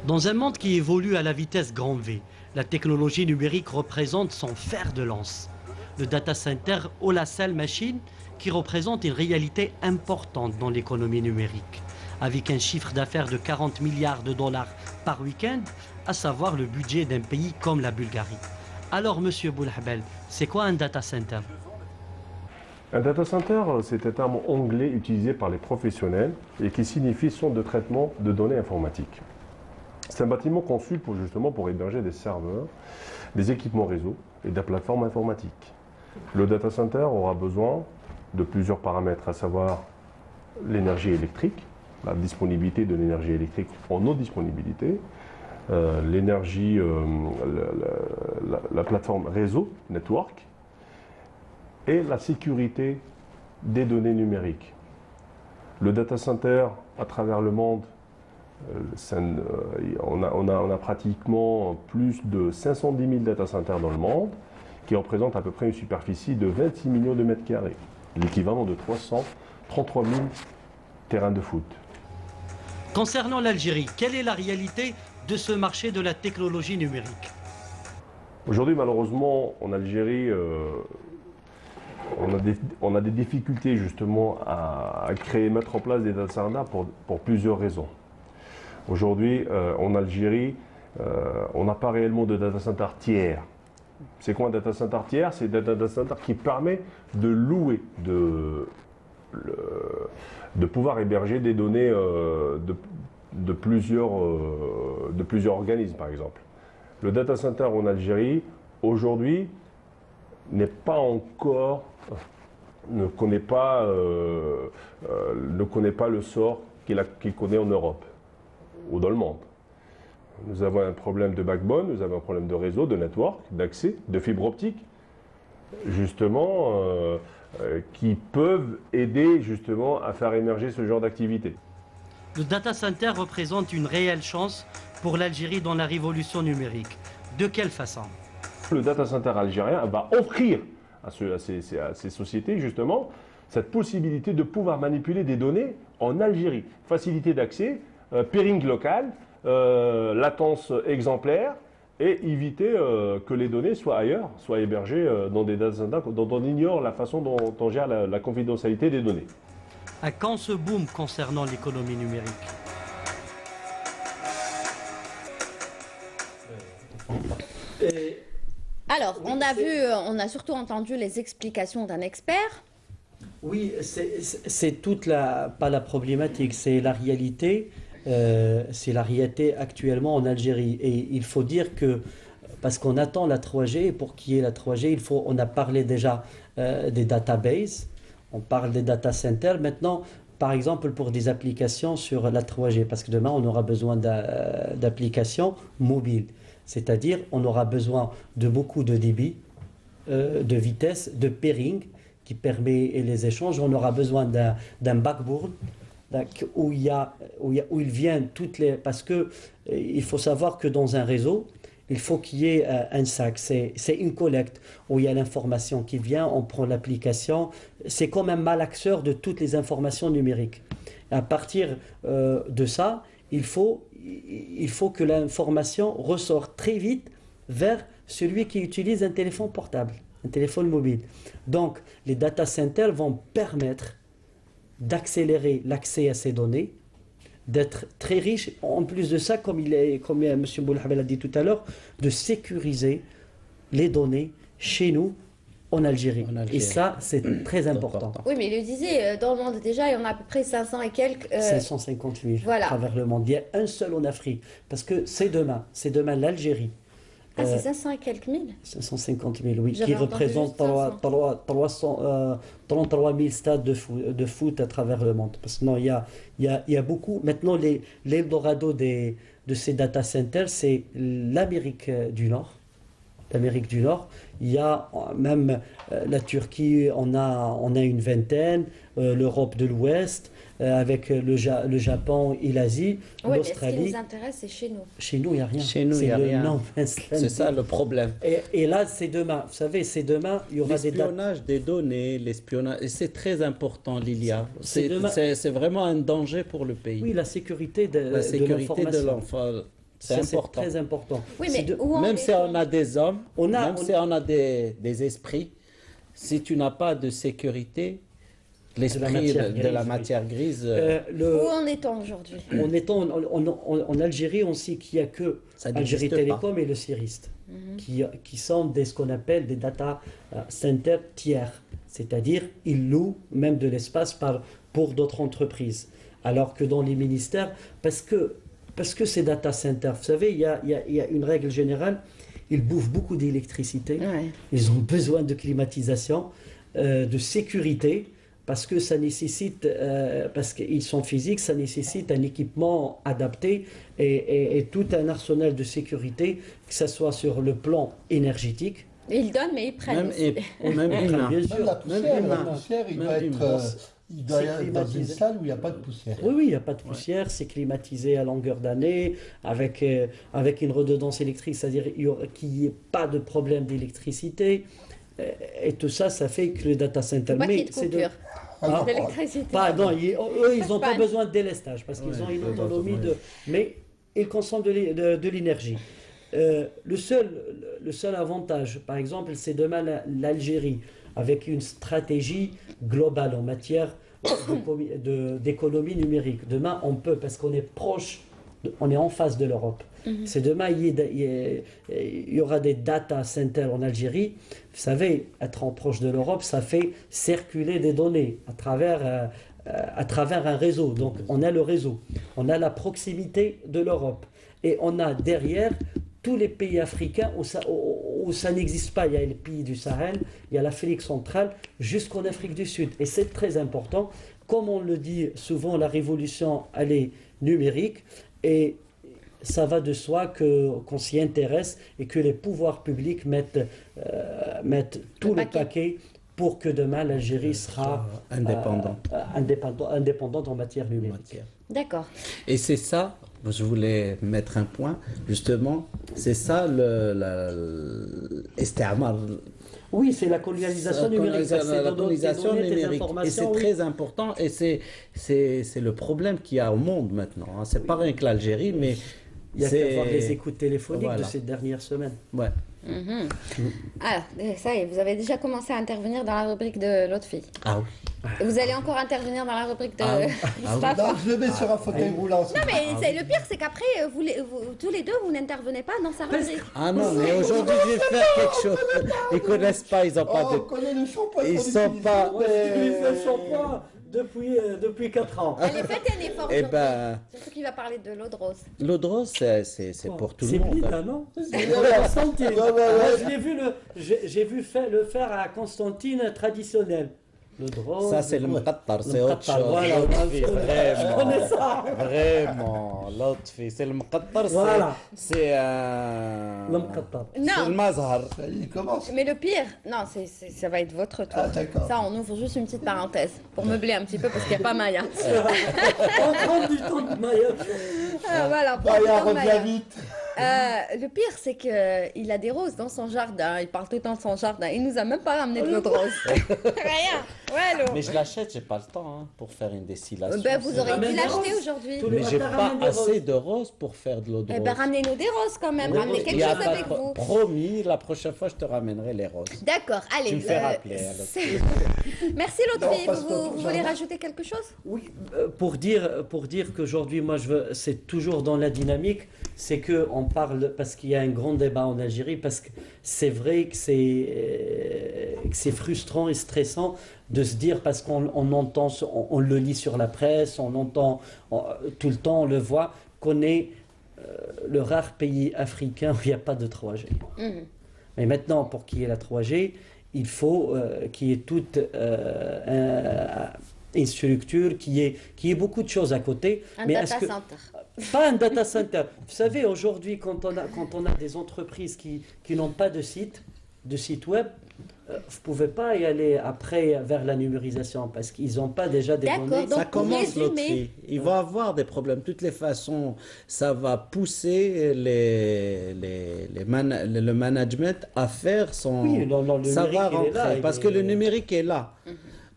Dans un monde qui évolue à la vitesse grand V, la technologie numérique représente son fer de lance. Le data center ou la salle machine qui représente une réalité importante dans l'économie numérique, avec un chiffre d'affaires de 40 milliards de dollars par week-end, à savoir le budget d'un pays comme la Bulgarie. Alors, Monsieur Boulahbel, c'est quoi un data center? Un data center, c'est un terme anglais utilisé par les professionnels et qui signifie centre de traitement de données informatiques. C'est un bâtiment conçu justement pour héberger des serveurs, des équipements réseau et des plateformes informatiques. Le data center aura besoin de plusieurs paramètres, à savoir l'énergie électrique, la disponibilité de l'énergie électrique en non-disponibilité, l'énergie, la plateforme réseau, network, et la sécurité des données numériques. Le data center à travers le monde, on a pratiquement plus de 510 000 data centers dans le monde, qui représentent à peu près une superficie de 26 millions de mètres carrés, l'équivalent de 333 000 terrains de foot. Concernant l'Algérie, quelle est la réalité de ce marché de la technologie numérique? Aujourd'hui, malheureusement, en Algérie, on a des difficultés justement à créer, mettre en place des data centers pour plusieurs raisons. Aujourd'hui, en Algérie, on n'a pas réellement de data center tiers. C'est quoi un data center tiers? C'est un data center qui permet de louer, de pouvoir héberger des données de plusieurs organismes, par exemple. Le data center en Algérie, aujourd'hui, n'est pas encore, ne connaît pas le sort qu'il connaît en Europe ou dans le monde. Nous avons un problème de backbone, nous avons un problème de réseau, de network, d'accès, de fibre optique, justement, qui peuvent aider justement à faire émerger ce genre d'activité. Le data center représente une réelle chance pour l'Algérie dans la révolution numérique. De quelle façon? Le data center algérien va offrir à ces sociétés justement cette possibilité de pouvoir manipuler des données en Algérie. Facilité d'accès, peering local, latence exemplaire et éviter que les données soient ailleurs, soient hébergées dans des data centers dont on ignore la façon dont on gère la confidentialité des données. À quand ce boom concernant l'économie numérique? Alors, on a surtout entendu les explications d'un expert. Oui, c'est toute pas la problématique, c'est la réalité. C'est la réalité actuellement en Algérie. Et il faut dire que, parce qu'on attend la 3G, et pour qu'il y ait la 3G, on a parlé déjà des databases, on parle des data centers. Maintenant, par exemple, pour des applications sur la 3G, parce que demain, on aura besoin d'applications mobiles. C'est-à-dire, on aura besoin de beaucoup de débit, de vitesse, de pairing, qui permet les échanges. On aura besoin d'un backbone, où il vient toutes les... Parce que il faut savoir que dans un réseau, il faut qu'il y ait un sac. C'est une collecte où il y a l'information qui vient, on prend l'application. C'est comme un malaxeur de toutes les informations numériques. À partir de ça, il faut que l'information ressorte très vite vers celui qui utilise un téléphone portable, un téléphone mobile. Donc, les data centers vont permettre d'accélérer l'accès à ces données, d'être très riche. En plus de ça, comme M. Boulahbel a dit tout à l'heure, de sécuriser les données chez nous en Algérie. Et ça, c'est très important. Oui, mais il le disait, dans le monde déjà, il y en a à peu près 500 et quelques... 550 000 voilà. À travers le monde. Il y a un seul en Afrique. Parce que c'est demain l'Algérie. Ah, c'est 500 et quelques mille 550 000, oui, qui représente 33 000 stades de foot à travers le monde. Parce que non, il y a beaucoup. Maintenant, l'Eldorado de ces data centers, c'est l'Amérique du Nord, d'Amérique du Nord. Il y a même la Turquie, on a une vingtaine, l'Europe de l'Ouest, avec le Japon et l'Asie, Oui, mais ce qui l'Australie. nous intéresse, c'est chez nous. Chez nous, il n'y a rien. Chez nous, il C'est y a le rien. non-man's land. C'est ça le problème. Et là, c'est demain. Vous savez, c'est demain, il y aura des dates. L'espionnage des données, l'espionnage, et c'est très important, Lilia. C'est demain. C'est vraiment un danger pour le pays. Oui, la sécurité de La sécurité de l'information. l'enfant, c'est Ça, important. très important. Oui, C'est mais de- où en Même est- si on a des hommes, même on- si on a des esprits, si tu n'as pas de sécurité, l'esprit matière de la grise, oui. matière grise, Où en est-on aujourd'hui? On est en Algérie, on sait qu'il n'y a que ça Algérie n'existe pas. Télécom et le Ciriste, qui sont ce qu'on appelle des data centers tiers. C'est-à-dire, ils louent même de l'espace pour d'autres entreprises. Alors que dans les ministères, parce que ces data centers, vous savez, il y a une règle générale, ils bouffent beaucoup d'électricité, Ouais. ils ont besoin de climatisation, de sécurité, parce que ça nécessite, parce qu'ils sont physiques, ça nécessite un équipement adapté et tout un arsenal de sécurité, que ce soit sur le plan énergétique. Ils donnent, mais ils prennent même, aussi. même humain. Bien Même sûr, la poussière, humain. il Même doit humain. être, il doit C'est y être dans une climatisé. salle où il n'y a pas de poussière. Oui, il n'y a pas de poussière, c'est climatisé à longueur d'année, avec une redondance électrique, c'est-à-dire qu'il n'y ait pas de problème d'électricité. Et tout ça, ça fait que le data center... Faut pas qu'il y ait de c'est coupure Ah, d'électricité. Pardon, eux, ils n'ont pas Panne. besoin de délestage parce qu'ils Ouais, ont une ouais, autonomie ouais. de. Mais ils consomment de l'énergie. Le seul avantage, par exemple, c'est demain l'Algérie, avec une stratégie globale en matière d'économie numérique. Demain, on peut, parce qu'on est proche, on est en face de l'Europe. C'est demain, il y aura des data centers en Algérie. Vous savez, être proche de l'Europe, ça fait circuler des données à travers un réseau. Donc, on a le réseau, on a la proximité de l'Europe. Et on a derrière tous les pays africains où ça n'existe pas. Il y a les pays du Sahel, il y a l'Afrique centrale, jusqu'en Afrique du Sud. Et c'est très important. Comme on le dit souvent, la révolution, elle est numérique. Et ça va de soi qu'on s'y intéresse et que les pouvoirs publics mettent tout le paquet pour que demain l'Algérie sera indépendante en matière numérique. D'accord. Et c'est ça, je voulais mettre un point, justement, c'est ça l'estimar. Oui, c'est la colonialisation numérique. La colonisation numérique. Et c'est oui. très important. Et c'est le problème qu'il y a au monde maintenant. Hein. C'est pas rien que l'Algérie, mais il y a qu'à voir les écoutes téléphoniques Voilà. de ces dernières semaines. Ouais. Mhm. Alors, ça y est, vous avez déjà commencé à intervenir dans la rubrique de l'autre fille. Ah oui. Et vous allez encore intervenir dans la rubrique de Ah oui. Mustafa. Non, je le mets sur un fauteuil roulant. Non, mais le pire, c'est qu'après, tous les deux, vous n'intervenez pas dans sa rubrique. Ah non, mais aujourd'hui, je vais faire quelque chose. Ils connaissent pas, ils n'ont pas Oh, de. on connaît le shampoing. Ils qu'on sont utilise. pas. Depuis 4 ans. Allez, faites un effort Eh aujourd'hui. ben, Surtout qu'il va parler de l'eau de rose. l'eau de rose, c'est pour tout le C'est monde. Blida, hein. non Ouais, Constantine. ouais, ouais. Moi, je l'ai vu j'ai vu le faire à Constantine traditionnel. Le drôle. Ça, c'est le mqattar, c'est Le autre mqattar, chose. voilà, L'autre fille, je connais ça. Vraiment, l'autre fille. C'est le mqattar, Voilà. c'est un. Le mqattar. C'est le Non, mazhar. Ça y est, il commence. mais le pire, non, ça va être votre tour. Ah, d'accord. Ça, on ouvre juste une petite parenthèse pour meubler un petit peu parce qu'il n'y a pas Maya. On prend du temps de Maya. Voilà, pour Maya, le temps de reviens Maya. vite. Le pire, c'est qu'il a des roses dans son jardin. Il parle tout le temps de son jardin. Il nous a même pas ramené de l'eau de rose. Rien. Ouais, l'eau. Mais je l'achète, j'ai pas le temps hein, pour faire une distillation. Ben, vous aurez ramène dû des l'acheter roses. aujourd'hui. Tous les Mais j'ai matins, pas ramène des assez roses. de roses pour faire de l'eau de Eh rose. ben, ramenez-nous des roses quand même. Oui, Ramenez il quelque y a chose pas avec de- vous. Promis, la prochaine fois, je te ramènerai les roses. D'accord, allez. Tu me fais rappeler, alors. Merci l'autre Non, fille. parce que Vous voulez jardin. rajouter quelque chose? Oui, pour dire qu'aujourd'hui, moi, c'est toujours dans la dynamique, c'est que on parle parce qu'il y a un grand débat en Algérie, parce que c'est vrai que c'est frustrant et stressant de se dire parce qu'on entend, on le lit sur la presse, on entend tout le temps, on le voit, qu'on est le rare pays africain où il n'y a pas de 3G. Mhm. Mais maintenant, pour qu'il y ait la 3G, il faut qu'il y ait toute une structure, qu'il y ait beaucoup de choses à côté. Un Mais data est-ce que, center. Pas un data center. Vous savez, aujourd'hui, quand on a des entreprises qui n'ont pas de site web, vous ne pouvez pas y aller après vers la numérisation parce qu'ils n'ont pas déjà des D'accord, données. donc- Ça pour commence résumer- l'autre. Il va avoir des problèmes. De toutes les façons, ça va pousser le management à faire son. Oui, non, le ça va numérique, il est là, rentrer. il Parce est- que le numérique est là.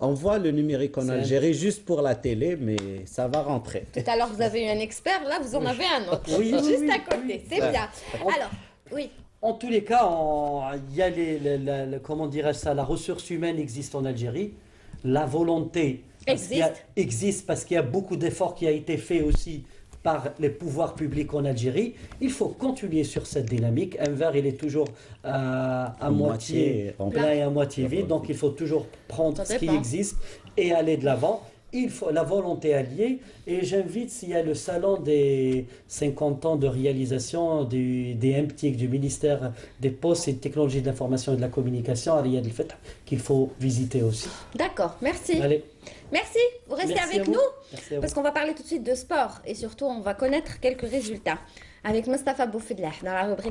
On voit le numérique en C'est un- Algérie juste pour la télé, mais ça va rentrer. Tout à l'heure, vous avez eu un expert, là, vous en avez un autre. Oui, oui, Juste oui, à côté, c'est Ouais. bien. On- Alors, oui, En tous les cas, il y a comment dirais-je ça, la ressource humaine existe en Algérie, la volonté existe parce qu'il y a beaucoup d'efforts qui a été fait aussi par les pouvoirs publics en Algérie. Il faut continuer sur cette dynamique. Un verre, il est toujours à moitié plein et à moitié vide, donc il faut toujours prendre Ça ce qui dépend. existe et aller de l'avant. Il faut la volonté alliée et j'invite, s'il y a le salon des 50 ans de réalisation des MTIC, du ministère des Postes et des Technologies de l'Information et de la Communication à Riyad El Fath, qu'il faut visiter aussi. d'accord, merci. Allez, Merci, vous restez merci avec à vous. nous Merci à vous. parce qu'on va parler tout de suite de sport et surtout, on va connaître quelques résultats avec Mustapha Boufidlah dans la rubrique